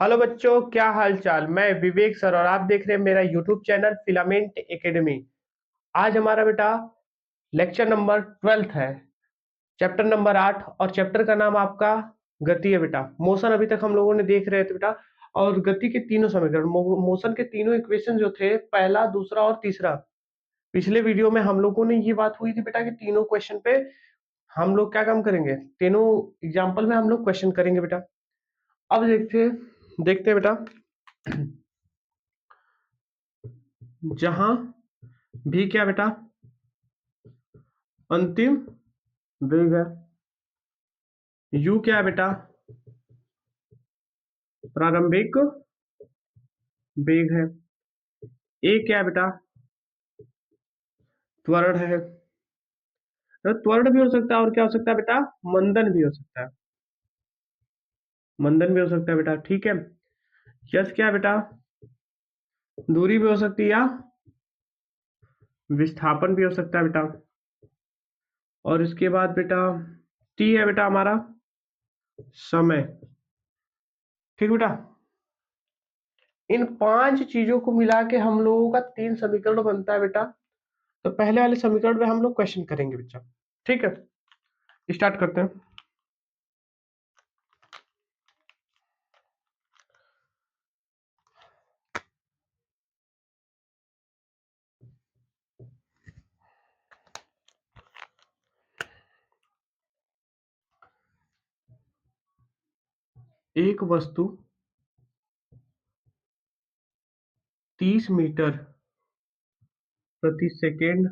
Hello बच्चों, क्या हाल चाल। मैं विवेक सर और आप देख रहे हैं मेरा यूट्यूब चैनल फिलामेंट एकेडमी। आज हमारा बेटा लेक्चर नंबर 12 है, चैप्टर नंबर 8 और चैप्टर का नाम आपका गति है बेटा। मोशन अभी तक हम लोगों ने देख रहे थे बेटा, और गति के तीनों समीकरण, मोशन के तीनों इक्वेशन जो थे, पहला, दूसरा और तीसरा। पिछले वीडियो में हम लोगों ने ये बात हुई थी बेटा कि तीनों क्वेश्चन पे हम लोग क्या काम करेंगे, तीनों एग्जाम्पल में हम लोग क्वेश्चन करेंगे बेटा। अब देखते देखते हैं बेटा, जहां भी क्या बेटा अंतिम वेग है, यू क्या है बेटा प्रारंभिक वेग है, ए क्या है बेटा त्वरण है। तो त्वरण भी हो सकता है और क्या हो सकता है बेटा मंदन भी हो सकता है, मंदन भी हो सकता है बेटा। ठीक है, यस क्या है बेटा दूरी भी हो सकती है या विस्थापन भी हो सकता है बेटा। और इसके बाद बेटा टी है बेटा हमारा समय। ठीक बेटा, इन पांच चीजों को मिला के हम लोगों का तीन समीकरण बनता है बेटा। तो पहले वाले समीकरण में हम लोग क्वेश्चन करेंगे बच्चा। ठीक है, स्टार्ट करते हैं। एक वस्तु 30 मीटर प्रति सेकेंड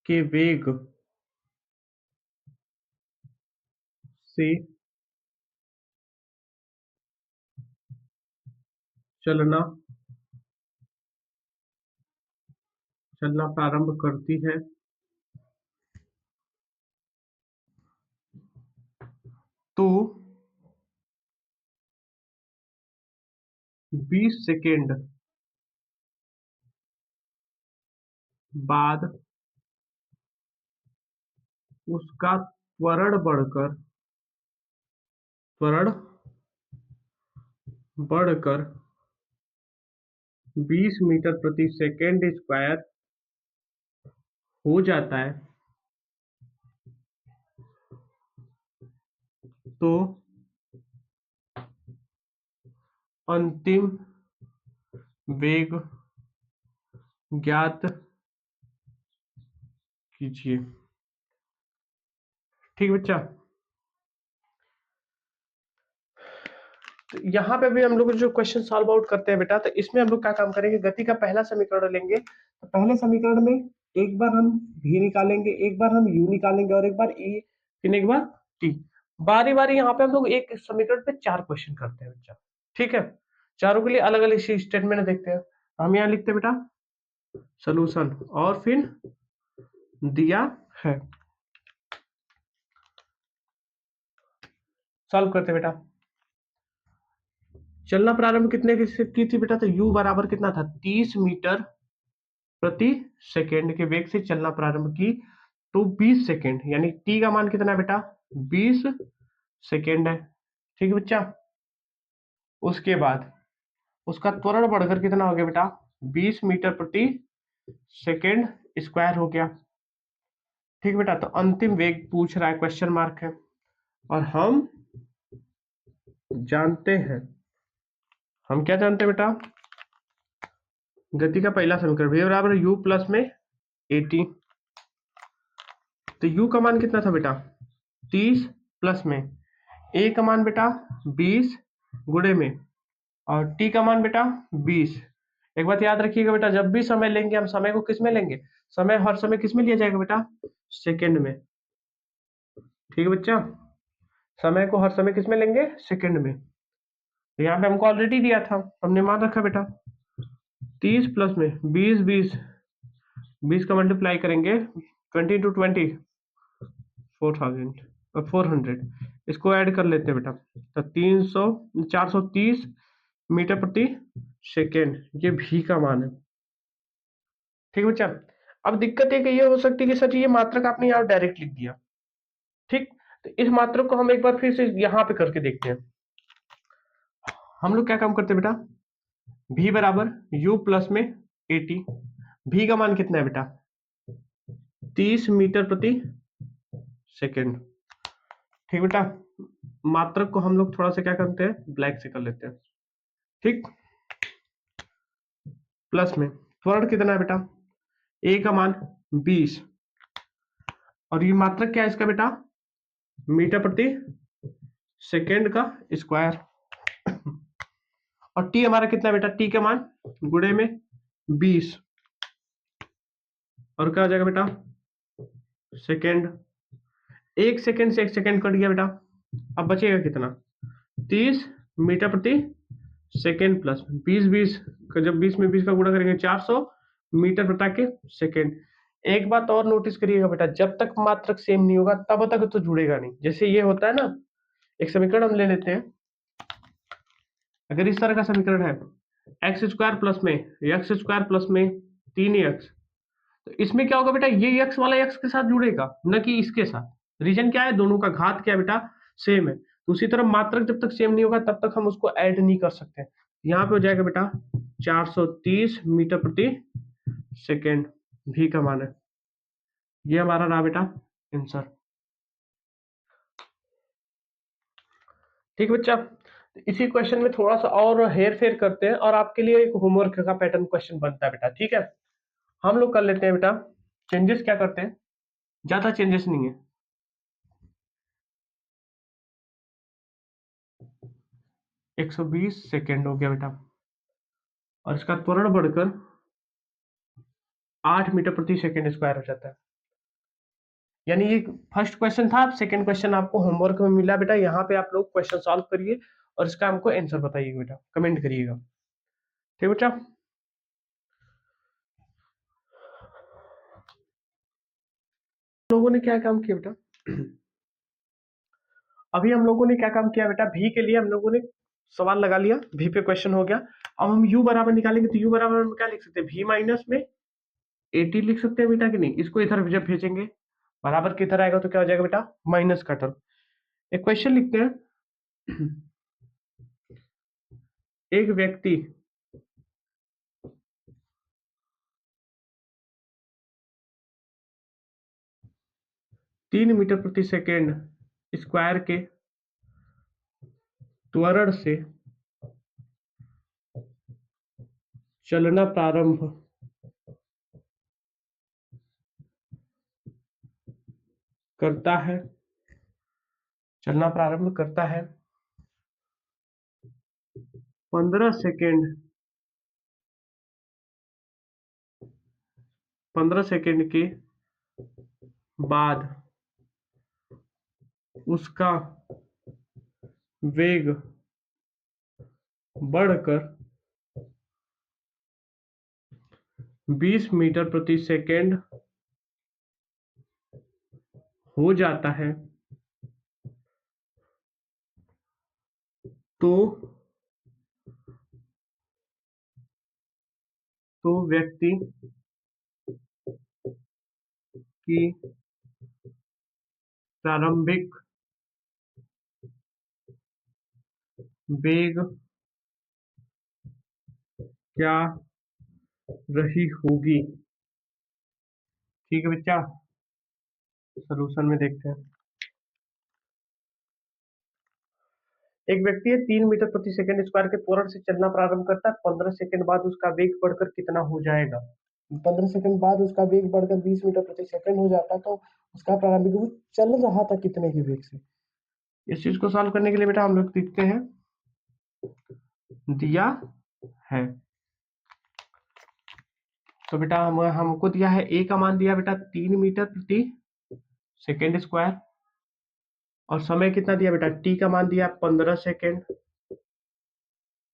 के वेग से चलना चलना प्रारंभ करती है तो 20 सेकेंड बाद उसका त्वरण बढ़कर 20 मीटर प्रति सेकेंड स्क्वायर हो जाता है, तो अंतिम वेग ज्ञात कीजिए। ठीक बच्चा, तो यहाँ पे भी हम लोग जो क्वेश्चन सॉल्व आउट करते हैं बेटा, तो इसमें हम लोग क्या काम करेंगे, गति का पहला समीकरण लेंगे। तो पहले समीकरण में एक बार हम v निकालेंगे, एक बार हम u निकालेंगे और एक बार e, फिर एक बार t। बारी बारी यहाँ पे हम लोग एक समीकरण पे चार क्वेश्चन करते हैं बच्चा। ठीक है, चारों के लिए अलग अलग स्टेटमेंट देखते हैं। हम यहाँ लिखते हैं बेटा सोल्यूशन और फिर दिया है, सॉल्व करते हैं बेटा। चलना प्रारंभ कितने की थी बेटा, तो u बराबर कितना था 30 मीटर प्रति सेकेंड के वेग से चलना प्रारंभ की, तो 20 सेकेंड, यानी t का मान कितना है बेटा 20 सेकेंड है। ठीक है बच्चा, उसके बाद उसका त्वरण बढ़कर कितना हो गया बेटा 20 मीटर प्रति सेकेंड स्क्वायर हो गया। ठीक बेटा, तो अंतिम वेग पूछ रहा है, क्वेश्चन मार्क है। और हम जानते हैं, हम क्या जानते हैं बेटा, गति का पहला समीकरण v बराबर u प्लस में at। तो u का मान कितना था बेटा 30 प्लस में a का मान बेटा 20 गुणे में और t का मान बेटा 20। एक बात याद रखिएगा बेटा, जब भी समय लेंगे हम समय को किस में लेंगे, समय हर समय किस में लिया जाएगा बेटा सेकंड में। ठीक है बच्चा, समय को हर समय किस में लेंगे सेकंड में। तो यहाँ पे हमको ऑलरेडी दिया था, हमने मान रखा बेटा 30 प्लस में 20 20 20 का मल्टीप्लाई करेंगे 20 इंटू 20 4000 और 400, इसको ऐड कर लेते हैं बेटा, तो 300 430 मीटर प्रति सेकेंड, ये भी का मान है। ठीक है बच्चा, अब दिक्कत एक ये हो सकती है कि सर ये मात्रक आपने यहाँ डायरेक्ट लिख दिया। ठीक, तो इस मात्रक को हम एक बार फिर से यहाँ पे करके देखते हैं। हम लोग क्या काम करते हैं बेटा, v बराबर u प्लस में 80। v का मान कितना है बेटा, 30 मीटर प्रति सेकेंड। ठीक बेटा, मात्रक को हम लोग थोड़ा सा क्या करते हैं, ब्लैक से कर लेते हैं। ठीक, प्लस में त्वरण कितना है बेटा, a का मान 20 और ये मात्रक क्या है इसका बेटा, मीटर प्रति सेकेंड का स्क्वायर। और t हमारा कितना है बेटा, t का मान गुणे में 20 और क्या हो जाएगा बेटा, सेकेंड। 1 सेकेंड से 1 सेकेंड कट गया बेटा, अब बचेगा कितना, 30 मीटर प्रति सेकेंड प्लस 20 का, जब 20 में 20 का गुणा करेंगे 400 मीटर प्रति सेकेंड। एक बात और नोटिस करिएगा बेटा, जब तक मात्रक सेम नहीं होगा तब तक तो जुड़ेगा नहीं। जैसे ये होता है ना, एक समीकरण हम ले लेते हैं, अगर इस तरह का समीकरण है एक्स स्क्वायर प्लस में एक्स स्क्वायर प्लस में 3x, तो इसमें क्या होगा बेटा, ये x वाला x के साथ जुड़ेगा, न कि इसके साथ। रीजन क्या है, दोनों का घात क्या है बेटा, सेम है। तो उसी तरह मात्रक जब तक सेम नहीं होगा तब तक हम उसको ऐड नहीं कर सकते। यहाँ पे हो जाएगा बेटा 430 मीटर प्रति सेकेंड, भी का मान है। ये हमारा रहा बेटा आंसर। ठीक बच्चा, इसी क्वेश्चन में थोड़ा सा और हेर फेर करते हैं और आपके लिए एक होमवर्क का पैटर्न क्वेश्चन बनता है बेटा। ठीक है, हम लोग कर लेते हैं बेटा, चेंजेस क्या करते हैं, ज्यादा चेंजेस नहीं है। 120 सेकेंड हो गया बेटा और इसका त्वरण बढ़कर 8 मीटर प्रति सेकेंड स्क्वायर हो जाता है। यानी ये फर्स्ट क्वेश्चन था, सेकंड क्वेश्चन आपको होमवर्क में मिला बेटा। यहाँ पे आप लोग क्वेश्चन सॉल्व करिए और इसका हमको आंसर बताइएगा बेटा, कमेंट करिएगा। ठीक बेटा, लोगों ने क्या काम किया बेटा, अभी हम लोगों ने क्या काम किया बेटा, भी के लिए हम लोगों ने सवाल लगा लिया, भी पे क्वेश्चन हो गया। अब हम u बराबर निकालेंगे, तो u बराबर हम क्या लिख सकते हैं, v माइनस में 80 लिख सकते हैं बेटा कि नहीं। इसको इधर जब भेजेंगे बराबर की तरह आएगा तो क्या हो जाएगा बेटा, माइनस का टर्म। एक क्वेश्चन लिखते हैं, एक व्यक्ति 3 मीटर प्रति सेकेंड स्क्वायर के त्वरण से चलना प्रारंभ करता है, चलना प्रारंभ करता है 15 सेकेंड 15 सेकेंड के बाद उसका वेग बढ़कर 20 मीटर प्रति सेकेंड हो जाता है, तो व्यक्ति की प्रारंभिक वेग क्या रही होगी। ठीक है बच्चा, सोल्यूशन में देखते हैं। एक व्यक्ति है 3 मीटर प्रति सेकंड स्क्वायर के त्वरण से चलना प्रारंभ करता है, 15 सेकंड बाद उसका वेग बढ़कर कितना हो जाएगा। 15 सेकंड बाद उसका वेग बढ़कर 20 मीटर प्रति सेकंड हो जाता है, तो उसका प्रारंभिक वो चल रहा था कितने के वेग से। इस चीज को सॉल्व करने के लिए बेटा हम लोग देखते हैं, दिया है तो बेटा हमको दिया है ए का मान दिया बेटा 3 मीटर प्रति सेकेंड स्क्वायर और समय कितना दिया बेटा, टी का मान दिया 15 सेकेंड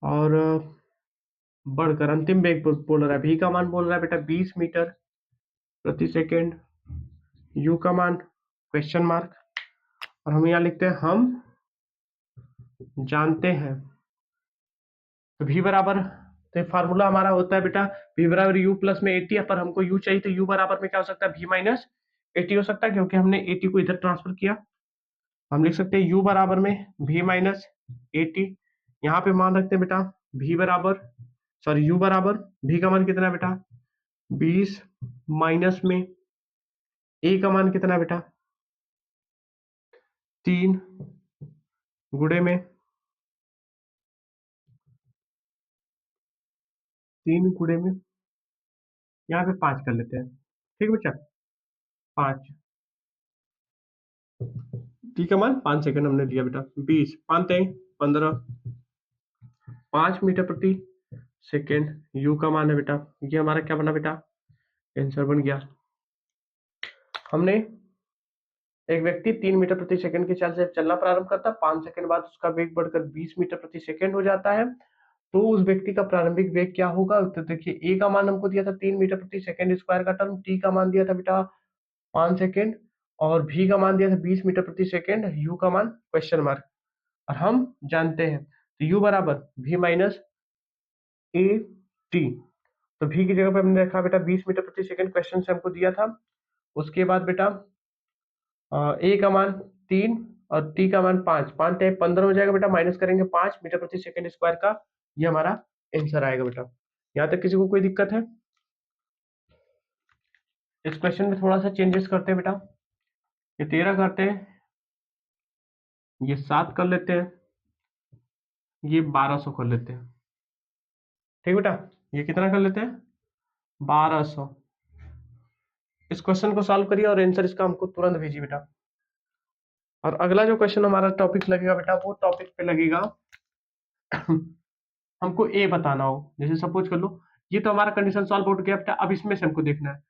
और बढ़कर अंतिम वेग बोल रहा है, भी का मान बोल रहा है बेटा 20 मीटर प्रति सेकेंड, यू का मान क्वेश्चन मार्क और हम यहाँ लिखते हैं हम जानते हैं। तो v बराबर, तो फार्मूला हमारा होता है बेटा v बराबर u प्लस में 80, पर हमको u चाहिए तो u बराबर में क्या हो सकता है, v माइनस 80 हो सकता है, क्योंकि हमने 80 को इधर ट्रांसफर किया। हम लिख सकते हैं u बराबर में v माइनस 80 यहाँ पे मान रखते हैं बेटा v बराबर, सॉरी u बराबर, v का मान कितना है बेटा 20, माइनस में a का मान कितना है बेटा 3, गुणे में 3 गुणे में यहाँ पे 5 कर लेते हैं। ठीक है बच्चा, 5, t का मान 5 सेकंड हमने दिया बेटा, 20, 5 15, 5 मीटर प्रति सेकेंड u का मान है बेटा, ये हमारा क्या बना बेटा, आंसर बन गया। हमने एक व्यक्ति 3 मीटर प्रति सेकंड की चाल से चलना प्रारंभ करता है, 5 सेकंड बाद उसका वेग बढ़कर 20 मीटर प्रति सेकंड हो जाता है, तो उस व्यक्ति का प्रारंभिक वेग क्या होगा। तो देखिए ए का मान हमको दिया था 3 मीटर प्रति सेकंड स्क्वायर का टर्म, टी का मान दिया था बेटा 5 सेकंड, और भी का मान दिया था 20 मीटर प्रति सेकंड, यू का मान क्वेश्चन मार्क, और हम जानते हैं तो यू बराबर v माइनस ए टी, तो v की जगह पे हमने रखा बेटा 20 मीटर प्रति सेकंड, क्वेश्चन से हमको दिया था। उसके बाद बेटा ए का मान 3 और टी का मान 5, 5 टाइप 15 हो जाएगा बेटा, माइनस करेंगे 5 मीटर प्रति सेकंड स्क्वायर का, ये हमारा आंसर आएगा बेटा। यहाँ तक किसी को कोई दिक्कत है? इस क्वेश्चन में थोड़ा सा चेंजेस करते हैं बेटा, ये 13 करते हैं, ये 7 कर लेते हैं, ये 1200 कर लेते हैं। ठीक बेटा, ये कितना कर लेते हैं 1200। इस क्वेश्चन को सॉल्व करिए और आंसर इसका हमको तुरंत भेजिए बेटा। और अगला जो क्वेश्चन हमारा टॉपिक लगेगा बेटा, वो टॉपिक पे लगेगा हमको ए बताना हो। जैसे सपोज कर लो ये तो हमारा कंडीशन सॉल्व हो गया बेटा, अब इसमें से हमको देखना है,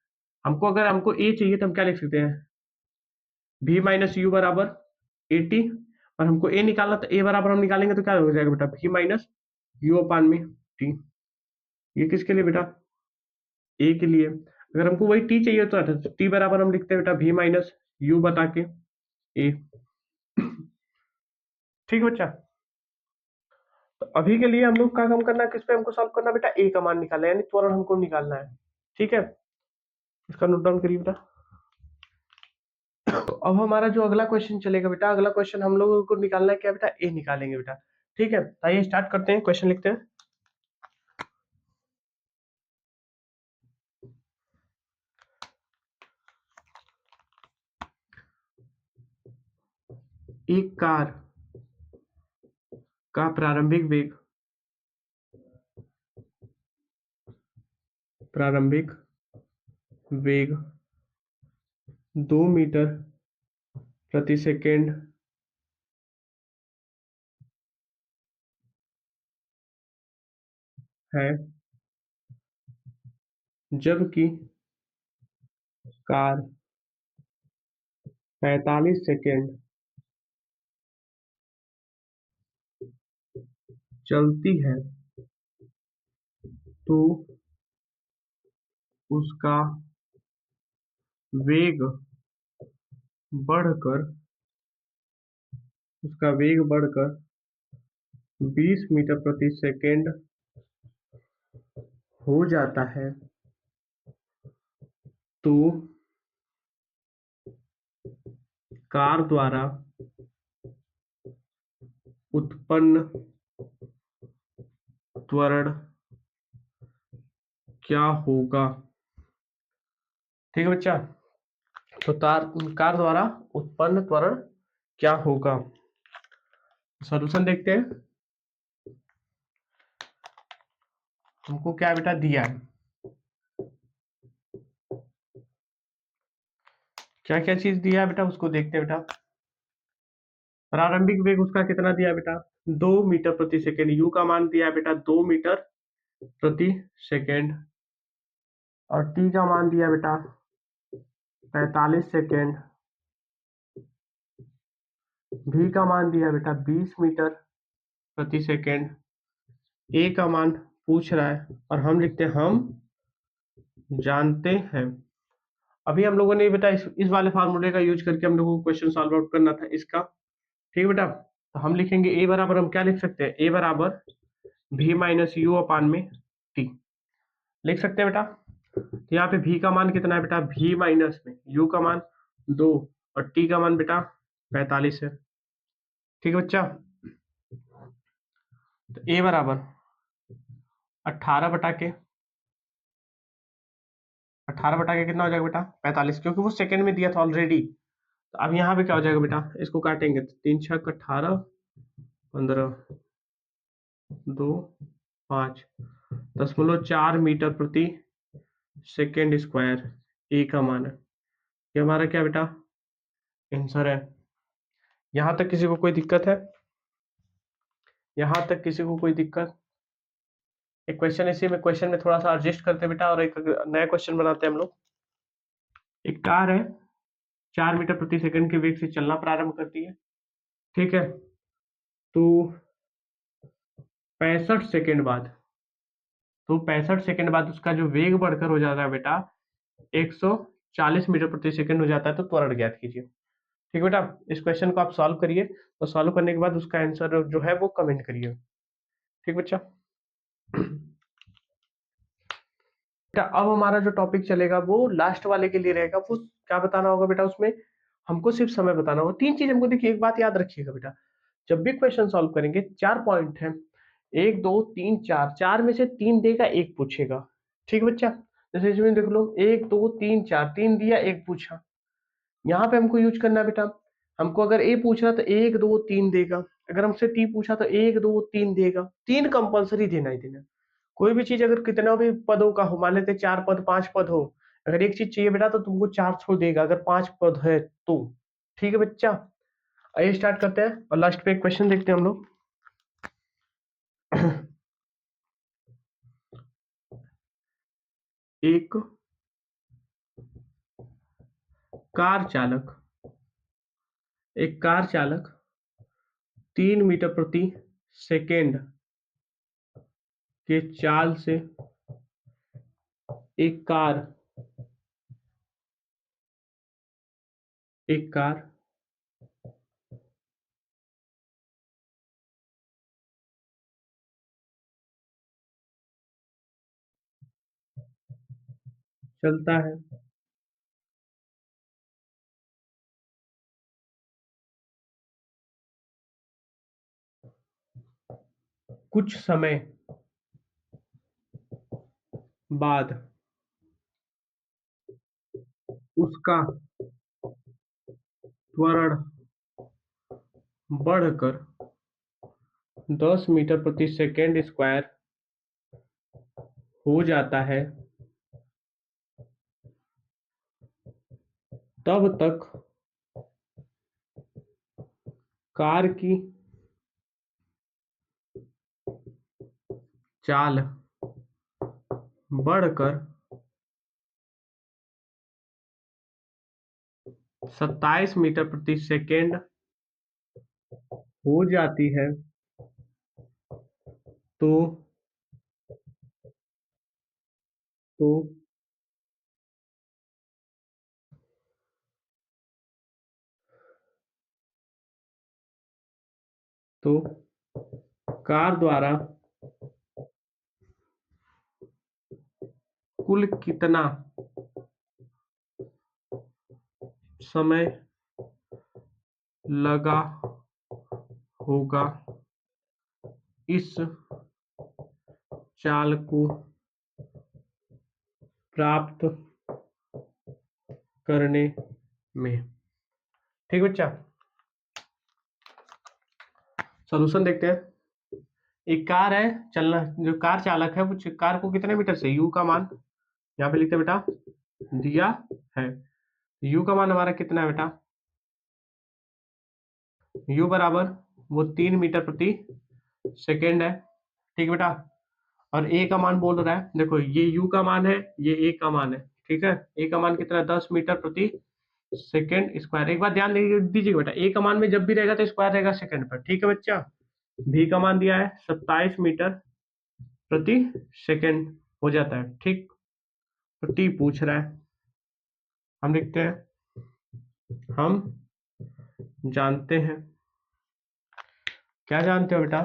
हमको अगर हमको ए चाहिए तो हम क्या लिख सकते हैं, v माइनस यू बराबर 80, और हमको ए निकालना तो ए बराबर हम निकालेंगे तो क्या हो जाएगा बेटा v माइनस यू अपान में टी। ये किसके लिए बेटा, ए के लिए। अगर हमको वही टी चाहिए तो टी बराबर हम लिखते हैं बेटा v माइनस यू बता के ए। ठीक बच्चा, तो अभी के लिए हम लोग का काम करना है, किस पे हमको सॉल्व करना है बेटा, ए का मान निकालना है, यानी त्वरण हमको निकालना है। ठीक है, इसका नोट डाउन करिए बेटा। तो अब हमारा जो अगला क्वेश्चन चलेगा बेटा, अगला क्वेश्चन हम लोगों को निकालना है क्या बेटा, ए निकालेंगे बेटा। ठीक है, आइए स्टार्ट करते हैं, क्वेश्चन लिखते हैं। एक कार का प्रारंभिक वेग 2 मीटर प्रति सेकेंड है, जबकि कार 45 सेकेंड चलती है, तो उसका वेग बढ़कर 20 मीटर प्रति सेकेंड हो जाता है, तो कार द्वारा उत्पन्न त्वरण क्या होगा। ठीक है बच्चा, तो कार द्वारा उत्पन्न त्वरण क्या होगा। सॉल्यूशन देखते हैं, हमको क्या बेटा दिया है, क्या क्या चीज दिया है बेटा, उसको देखते हैं बेटा। प्रारंभिक वेग उसका कितना दिया है बेटा 2 मीटर प्रति सेकेंड, यू का मान दिया है बेटा 2 मीटर प्रति सेकेंड, और टी का मान दिया बेटा 45 सेकेंड, भी का मान दिया बेटा 20 मीटर प्रति सेकेंड, ए का मान पूछ रहा है और हम लिखते हैं हम जानते हैं। अभी हम लोगों ने बेटा इस वाले फार्मूले का यूज करके हम लोगों को क्वेश्चन सॉल्व आउट करना था इसका। ठीक है बेटा, तो हम लिखेंगे ए बराबर, हम क्या लिख सकते हैं, ए बराबर v माइनस यू अपान में टी लिख सकते हैं बेटा। तो यहाँ पे v का मान कितना है बेटा, v माइनस में u का मान 2 और t का मान बेटा 45 है। ठीक है बच्चा, तो ए बराबर 18/के 18/के कितना हो जाएगा बेटा 45, क्योंकि वो सेकंड में दिया था ऑलरेडी। तो अब यहाँ पे क्या हो जाएगा बेटा, इसको काटेंगे तो 3 छक 18, 15, 2, 5, 0.4 मीटर प्रति सेकेंड स्क्वायर ए का मान है। ये हमारा क्या बेटा आंसर है। यहाँ तक किसी को कोई दिक्कत है? यहाँ तक किसी को कोई दिक्कत? एक क्वेश्चन इसी में क्वेश्चन में थोड़ा सा एडजस्ट करते हैं बेटा और एक नया क्वेश्चन बनाते हैं हम लोग। एक कार है 4 मीटर प्रति सेकंड के वेग से चलना प्रारंभ करती है, ठीक है। तो 65 सेकंड बाद उसका जो वेग बढ़कर हो जाता है बेटा 140 मीटर प्रति सेकंड हो जाता है। तो त्वरण ज्ञात कीजिए। ठीक है बेटा, इस क्वेश्चन को आप सॉल्व करिए और सॉल्व करने के बाद उसका आंसर जो है वो कमेंट करिए। ठीक बच्चा। बेटा अब हमारा जो टॉपिक चलेगा वो लास्ट वाले के लिए रहेगा। वो क्या बताना होगा बेटा, उसमें हमको सिर्फ समय बताना होगा। 3 चीज हमको देखिए, एक बात याद रखिएगा बेटा, जब भी क्वेश्चन सॉल्व करेंगे 4 पॉइंट है, 1 2 3 4, 4 में से 3 देगा 1 पूछेगा। ठीक है बच्चा, जैसे इसमें देख लो 1 2 3 4, 3 दिया 1 पूछा। यहाँ पे हमको यूज करना है बेटा, हमको अगर ए पूछ रहा तो 1 2 3 देगा, अगर हमसे टी पूछा तो 1 2 3 देगा। 3 कंपलसरी देना ही देना। कोई भी चीज अगर कितना भी पदों का हो, मान लेते 4 पद 5 पद हो, अगर एक चीज चाहिए बेटा तो तुमको 4 छोड़ देगा अगर 5 पद है तो। ठीक है बच्चा, आइए स्टार्ट करते हैं और लास्ट पे एक क्वेश्चन देखते हैं हम लोग। एक कार चालक 3 मीटर प्रति सेकेंड के चाल से एक कार चलता है कुछ समय बाद उसका त्वरण बढ़कर 10 मीटर प्रति सेकेंड स्क्वायर हो जाता है, तब तक कार की चाल बढ़कर 27 मीटर प्रति सेकेंड हो जाती है। तो तो तो कार द्वारा कुल कितना समय लगा होगा इस चाल को प्राप्त करने में। ठीक बच्चा, सॉल्यूशन देखते हैं। एक कार है चलना, जो कार चालक है वो कार को कितने मीटर से, यू का मान यहाँ पे लिखते हैं बेटा, दिया है। यू का मान हमारा कितना है बेटा, यू बराबर वो 3 मीटर प्रति सेकेंड है। ठीक है बेटा, और ए का मान बोल रहा है, देखो ये यू का मान है, ये ए का मान है। ठीक है, ए का मान कितना है 10 मीटर प्रति सेकेंड स्क्वायर। एक बार ध्यान दीजिएगा बेटा, ए का मान में जब भी रहेगा तो स्क्वायर रहेगा सेकंड पर। ठीक है बच्चा, भी का मान दिया है 27 मीटर प्रति सेकेंड हो जाता है। ठीक, तो टी पूछ रहा है, हम लिखते हैं हम जानते हैं, क्या जानते हो बेटा,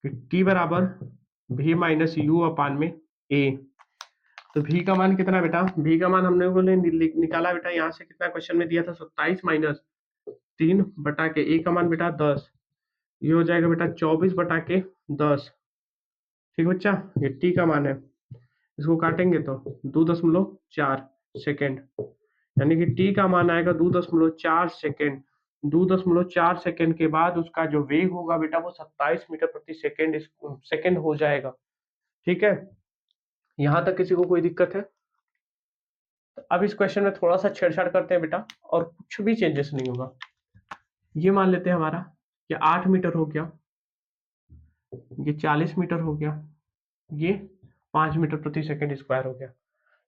कि टी बराबर भी माइनस यू अपान में ए। तो भी का मान कितना बेटा, भी का मान हमने बोले निकाला बेटा, यहाँ से कितना क्वेश्चन में दिया था 27 माइनस 3 बटा के, ए का मान बेटा 10, ये हो जाएगा बेटा 24/10। ठीक बच्चा, ये टी का मान है। इसको काटेंगे तो 2.4 सेकेंड, यानी कि टी का मान आएगा 2.4 सेकेंड। 2.4 सेकेंड के बाद उसका जो वेग होगा बेटा वो 27 मीटर प्रति सेकेंड हो जाएगा। ठीक है, यहां तक किसी को कोई दिक्कत है? तो अब इस क्वेश्चन में थोड़ा सा छेड़छाड़ करते हैं बेटा, और कुछ भी चेंजेस नहीं होगा। ये मान लेते हैं हमारा ये 8 मीटर हो गया, ये 40 मीटर हो गया, ये 5 मीटर प्रति सेकेंड स्क्वायर हो गया।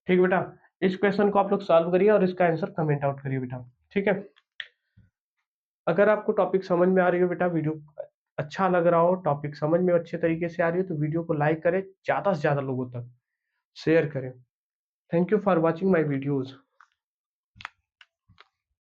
ठीक बेटा, इस क्वेश्चन को आप लोग सॉल्व करिए और इसका आंसर कमेंट आउट करिए बेटा। ठीक है, अगर आपको टॉपिक समझ में आ रही हो बेटा, वीडियो अच्छा लग रहा हो, टॉपिक समझ में अच्छे तरीके से आ रही हो, तो वीडियो को लाइक करें, ज्यादा से ज्यादा लोगों तक शेयर करें। Thank you for watching my videos.